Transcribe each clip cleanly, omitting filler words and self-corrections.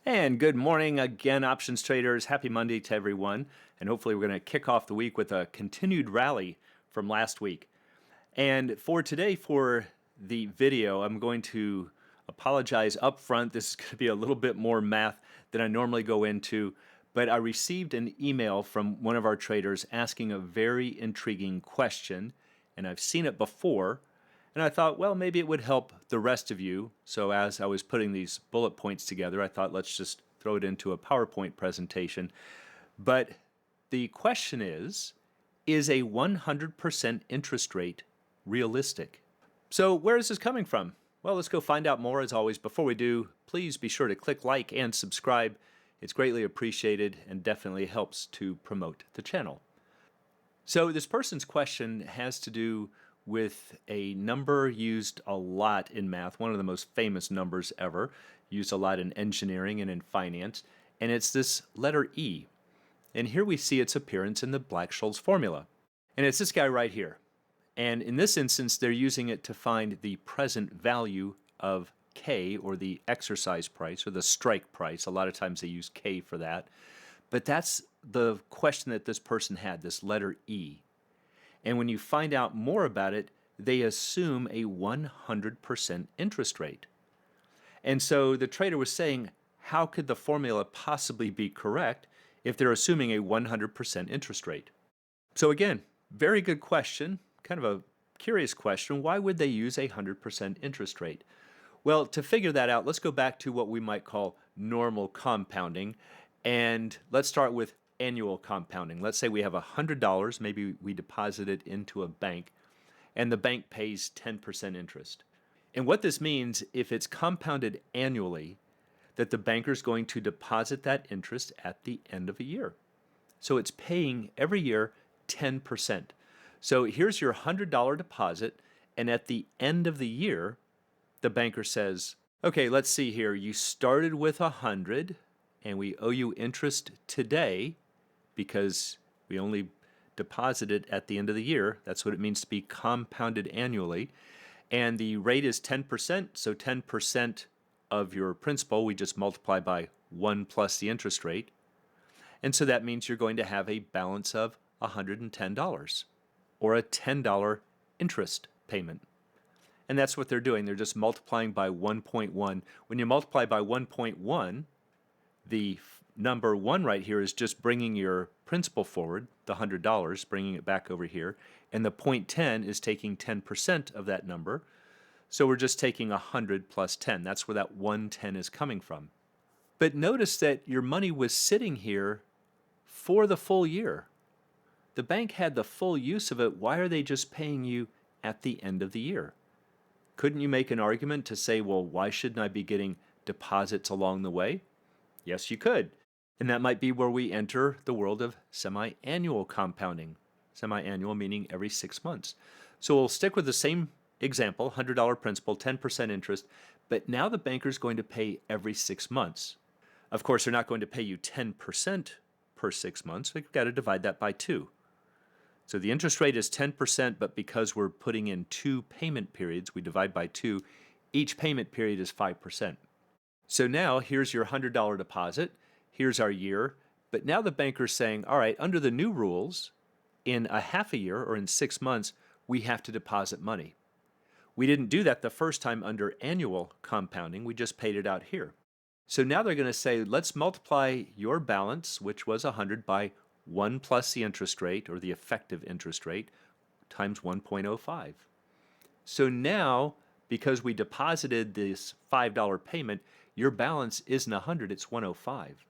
And good morning again, options traders. Happy Monday to everyone. And hopefully, we're going to kick off the week with a continued rally from last week. And for today, for the video, I'm going to apologize up front. This is going to be a little bit more math than I normally go into. But I received an email from one of our traders asking a very intriguing question. And I've seen it before. And I thought, well, maybe it would help the rest of you. So as I was putting these bullet points together, I thought, let's just throw it into a PowerPoint presentation. But the question is a 100% interest rate realistic? So where is this coming from? Well, let's go find out more. As always, before we do, please be sure to click like and subscribe. It's greatly appreciated and definitely helps to promote the channel. So this person's question has to do with a number used a lot in math, one of the most famous numbers ever, used a lot in engineering and in finance, and it's this letter E. And here we see its appearance in the Black-Scholes formula. And it's this guy right here. And in this instance, they're using it to find the present value of K, or the exercise price, or the strike price. A lot of times they use K for that. But that's the question that this person had, this letter E. And when you find out more about it, they assume a 100% interest rate. And so the trader was saying, how could the formula possibly be correct if they're assuming a 100% interest rate? So again, very good question, kind of a curious question. Why would they use a 100% interest rate? Well, to figure that out, let's go back to what we might call normal compounding. And let's start with annual compounding. Let's say we have $100, maybe we deposit it into a bank, and the bank pays 10% interest. And what this means, if it's compounded annually, that the banker's going to deposit that interest at the end of a year. So it's paying every year 10%. So here's your $100 deposit, and at the end of the year, the banker says, okay, let's see here. You started with 100, and we owe you interest today because we only deposited at the end of the year. That's what it means to be compounded annually. And the rate is 10%, so 10% of your principal, we just multiply by 1 plus the interest rate. And so that means you're going to have a balance of $110, or a $10 interest payment. And that's what they're doing. They're just multiplying by 1.1. When you multiply by 1.1, the number 1 right here is just bringing your principal forward, the $100, bringing it back over here. And the 0.10 is taking 10% of that number. So we're just taking 100 plus 10. That's where that 110 is coming from. But notice that your money was sitting here for the full year. The bank had the full use of it. Why are they just paying you at the end of the year? Couldn't you make an argument to say, well, why shouldn't I be getting deposits along the way? Yes, you could. And that might be where we enter the world of semi-annual compounding. Semi-annual meaning every 6 months. So we'll stick with the same example, $100 principal, 10% interest, but now the banker's going to pay every 6 months. Of course, they're not going to pay you 10% per 6 months. We've got to divide that by 2. So the interest rate is 10%, but because we're putting in 2 payment periods, we divide by 2. Each payment period is 5%. So now here's your $100 deposit. Here's our year. But now the banker's saying, all right, under the new rules, in a half a year or in 6 months, we have to deposit money. We didn't do that the first time under annual compounding. We just paid it out here. So now they're going to say, let's multiply your balance, which was 100, by 1 plus the interest rate, or the effective interest rate, times 1.05. So now, because we deposited this $5 payment, your balance isn't 100, it's 105.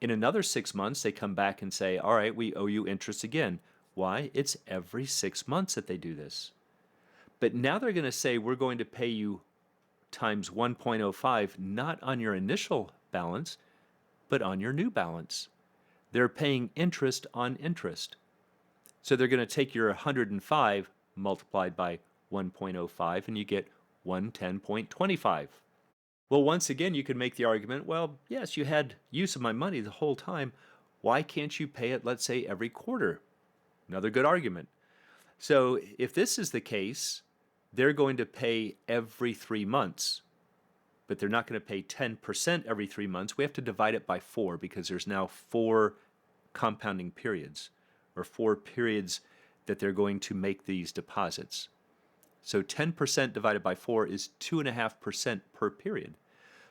In another 6 months, they come back and say, all right, we owe you interest again. Why? It's every 6 months that they do this. But now they're going to say, we're going to pay you times 1.05, not on your initial balance, but on your new balance. They're paying interest on interest. So they're going to take your 105 multiplied by 1.05, and you get 110.25. Well, once again, you could make the argument, well, yes, you had use of my money the whole time. Why can't you pay it, let's say, every quarter? Another good argument. So if this is the case, they're going to pay every 3 months. but they're not going to pay 10% every 3 months. We have to divide it by 4 because there's now 4 compounding periods, or 4 periods that they're going to make these deposits. So 10% divided by 4 is 2.5% per period.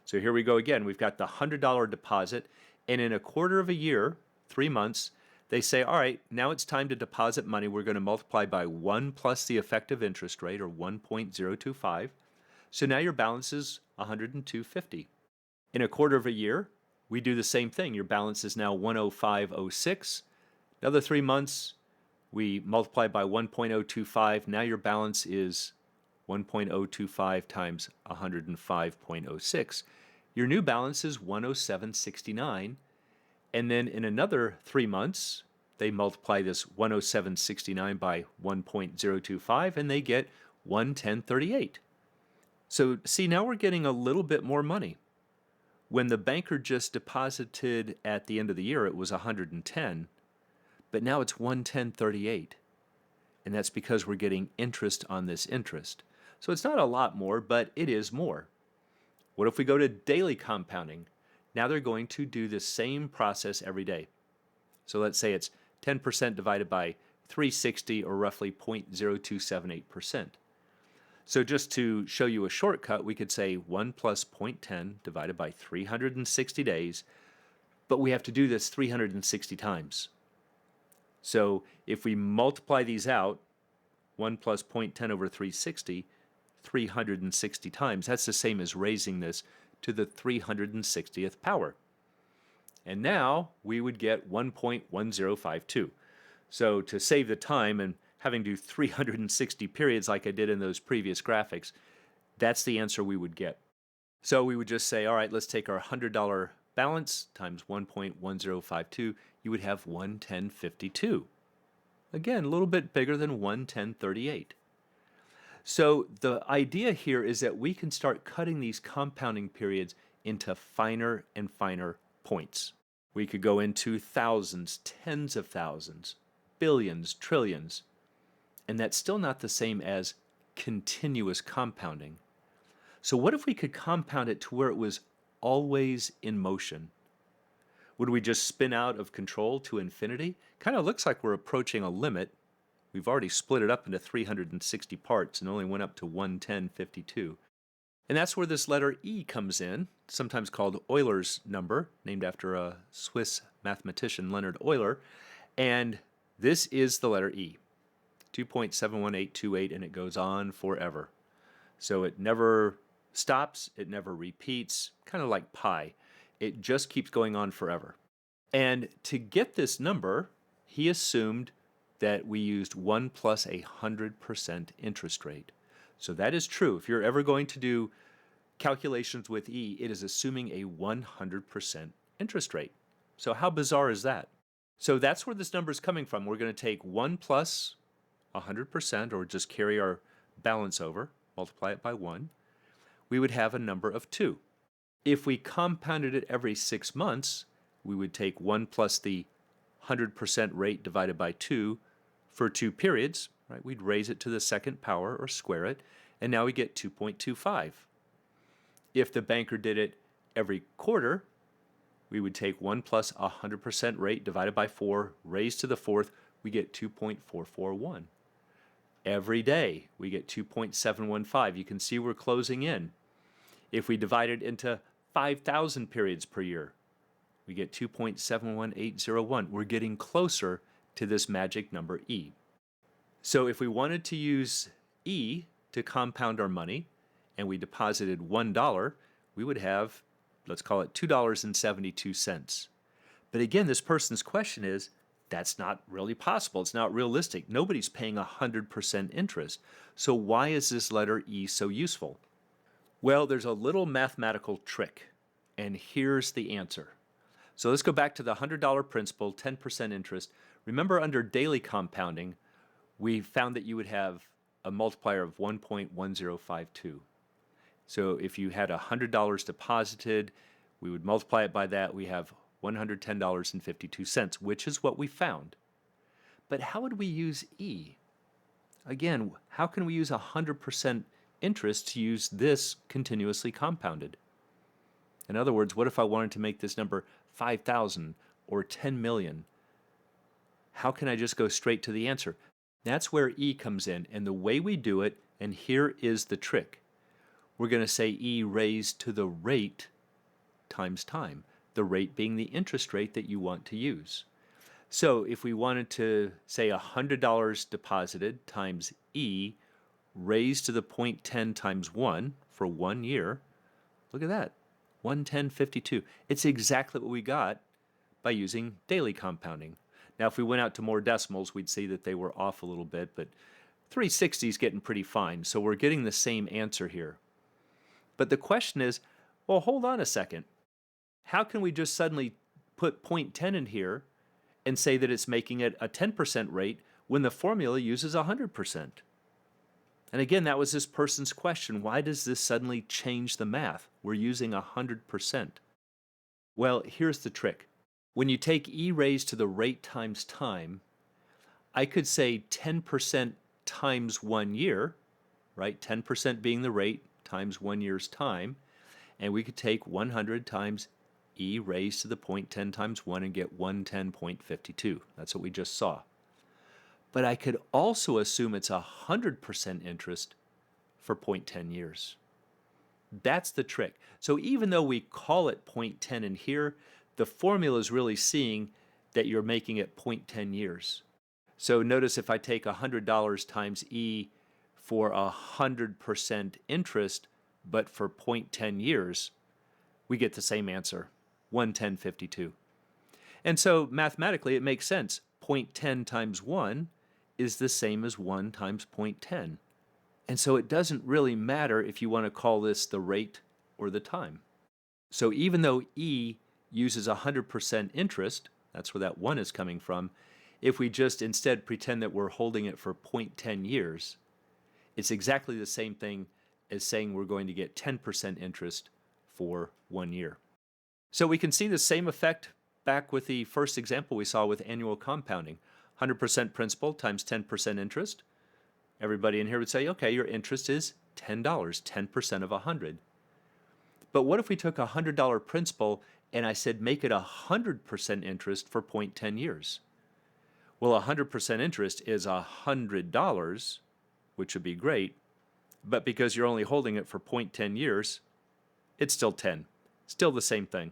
So here we go again. We've got the $100 deposit, and in a quarter of a year, 3 months, they say, all right, now it's time to deposit money. We're going to multiply by 1 plus the effective interest rate, or 1.025. So now your balance is $102.50. In a quarter of a year, we do the same thing. Your balance is now $105.06. Another 3 months, we multiply by 1.025. Now your balance is 1.025 times 105.06. Your new balance is 107.69. And then in another 3 months, they multiply this 107.69 by 1.025, and they get 110.38. So see, now we're getting a little bit more money. When the banker just deposited at the end of the year, it was 110, but now it's 110.38. And that's because we're getting interest on this interest. So it's not a lot more, but it is more. What if we go to daily compounding? Now they're going to do the same process every day. So let's say it's 10% divided by 360, or roughly 0.0278%. So just to show you a shortcut, we could say 1 plus 0.10 divided by 360 days, but we have to do this 360 times. So if we multiply these out, 1 plus 0.10 over 360, 360 times, that's the same as raising this to the 360th power. And now we would get 1.1052. So to save the time and having to do 360 periods like I did in those previous graphics, that's the answer we would get. So we would just say, all right, let's take our $100 balance times 1.1052. You would have 110.52. Again, a little bit bigger than 110.38. So the idea here is that we can start cutting these compounding periods into finer and finer points. We could go into thousands, tens of thousands, billions, trillions, and that's still not the same as continuous compounding. So what if we could compound it to where it was always in motion? Would we just spin out of control to infinity? Kind of looks like we're approaching a limit. We've already split it up into 360 parts and only went up to 110.52. And that's where this letter E comes in, sometimes called Euler's number, named after a Swiss mathematician, Leonhard Euler. And this is the letter E, 2.71828, and it goes on forever. So it never stops, it never repeats, kind of like pi. It just keeps going on forever. And to get this number, he assumed that we used 1 plus 100% interest rate. So that is true. If you're ever going to do calculations with E, it is assuming a 100% interest rate. So how bizarre is that? So that's where this number is coming from. We're going to take 1 plus 100%, or just carry our balance over, multiply it by 1. We would have a number of 2. If we compounded it every 6 months, we would take 1 plus the 100% rate divided by 2 for 2 periods, right? We'd raise it to the second power, or square it, and now we get 2.25. If the banker did it every quarter, we would take 1 plus 100% rate divided by 4, raised to the 4th, we get 2.441. Every day, we get 2.715. You can see we're closing in. If we divide it into 5,000 periods per year, we get 2.71801. We're getting closer to this magic number E. So if we wanted to use E to compound our money, and we deposited $1, we would have, let's call it $2.72. But again, this person's question is, that's not really possible. It's not realistic. Nobody's paying 100% interest. So why is this letter E so useful? Well, there's a little mathematical trick, and here's the answer. So let's go back to the $100 principal, 10% interest. Remember, under daily compounding, we found that you would have a multiplier of 1.1052. So if you had $100 deposited, we would multiply it by that. We have $110.52, which is what we found. But how would we use E? Again, how can we use 100% interest to use this continuously compounded? In other words, what if I wanted to make this number 5,000 or 10 million? How can I just go straight to the answer? That's where E comes in, and the way we do it, and here is the trick. We're going to say E raised to the rate times time, the rate being the interest rate that you want to use. So if we wanted to say $100 deposited times E raised to the 0.10 times 1 for 1 year, look at that, 110.52. It's exactly what we got by using daily compounding. Now, if we went out to more decimals, we'd see that they were off a little bit, but 360 is getting pretty fine, so we're getting the same answer here. But the question is, well, hold on a second. How can we just suddenly put 0.10 in here and say that it's making it a 10% rate when the formula uses 100%? And again, that was this person's question. Why does this suddenly change the math? We're using 100%. Well, here's the trick. When you take E raised to the rate times time, I could say 10% times 1 year, right? 10% being the rate times 1 year's time. And we could take 100 times E raised to the 0.10 times 1 and get 110.52. That's what we just saw. But I could also assume it's 100% interest for 0.10 years. That's the trick. So even though we call it 0.10 in here, the formula is really seeing that you're making it 0.10 years. So notice if I take $100 times E for 100% interest, but for 0.10 years, we get the same answer, 110.52. And so mathematically it makes sense. 0.10 times 1 is the same as 1 times 0.10. And so it doesn't really matter if you want to call this the rate or the time. So even though E uses 100% interest, that's where that 1 is coming from, if we just instead pretend that we're holding it for 0.10 years, it's exactly the same thing as saying we're going to get 10% interest for 1 year. So we can see the same effect back with the first example we saw with annual compounding. 100% principal times 10% interest. Everybody in here would say, okay, your interest is $10, 10% of 100. But what if we took a $100 principal and I said make it 100% interest for 0.10 years? Well, 100% interest is $100, which would be great, but because you're only holding it for 0.10 years, it's still 10. Still the same thing.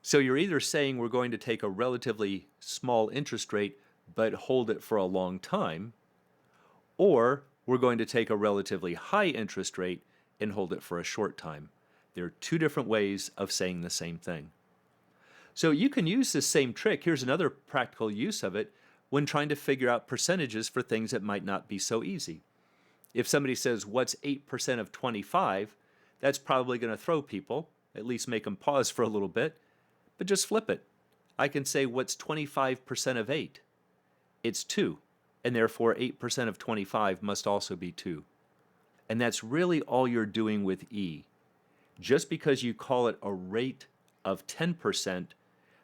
So you're either saying we're going to take a relatively small interest rate but hold it for a long time, or we're going to take a relatively high interest rate and hold it for a short time. There are two different ways of saying the same thing. So you can use this same trick. Here's another practical use of it when trying to figure out percentages for things that might not be so easy. If somebody says, what's 8% of 25, that's probably going to throw people, at least make them pause for a little bit, but just flip it. I can say, what's 25% of 8? It's 2, and therefore 8% of 25 must also be 2. And that's really all you're doing with E. Just because you call it a rate of 10%,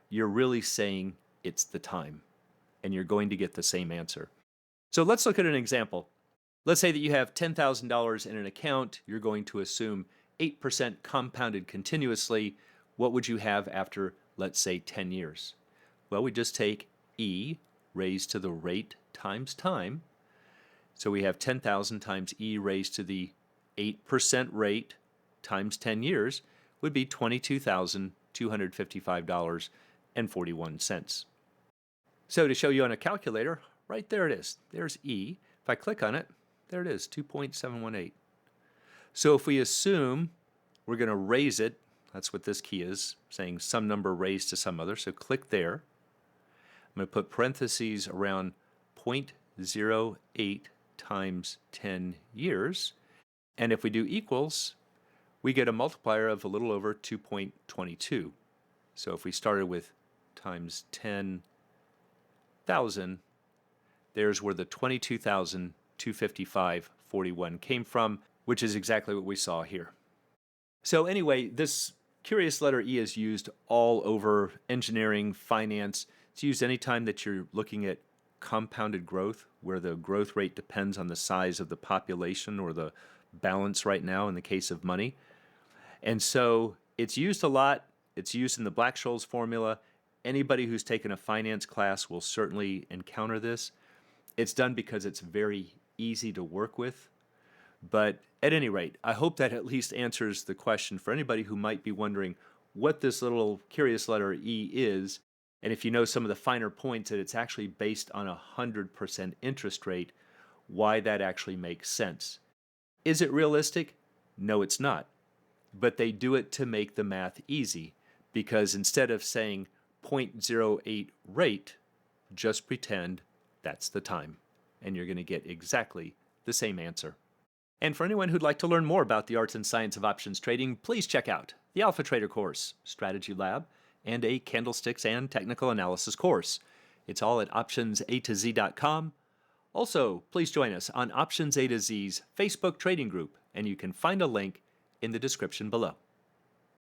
you're really saying it's the time, and you're going to get the same answer. So let's look at an example. Let's say that you have $10,000 in an account. You're going to assume 8% compounded continuously. What would you have after, let's say, 10 years? Well, we just take E raised to the rate times time. So we have 10,000 times E raised to the 8% rate times 10 years would be $22,255.41. So to show you on a calculator, right there it is. There's E. If I click on it, there it is, 2.718. So if we assume we're going to raise it, that's what this key is, saying some number raised to some other, so click there. I'm going to put parentheses around 0.08 times 10 years. And if we do equals, we get a multiplier of a little over 2.22. So if we started with times 10,000, there's where the 22,255.41 came from, which is exactly what we saw here. So anyway, this curious letter E is used all over engineering, finance. It's used anytime that you're looking at compounded growth, where the growth rate depends on the size of the population or the balance right now in the case of money. And so It's used a lot. It's used in the Black-Scholes formula. Anybody who's taken a finance class will certainly encounter this. It's done because it's very easy to work with. But at any rate, I hope that at least answers the question for anybody who might be wondering what this little curious letter E is, and if you know some of the finer points that it's actually based on 100% interest rate, why that actually makes sense. Is it realistic? No, it's not. But they do it to make the math easy, because instead of saying 0.08 rate, just pretend that's the time, and you're going to get exactly the same answer. And for anyone who'd like to learn more about the arts and science of options trading, please check out the Alpha Trader course, Strategy Lab, and a Candlesticks and Technical Analysis course. It's all at optionsatoz.com. Also, please join us on Options A to Z's Facebook trading group, and you can find a link in the description below.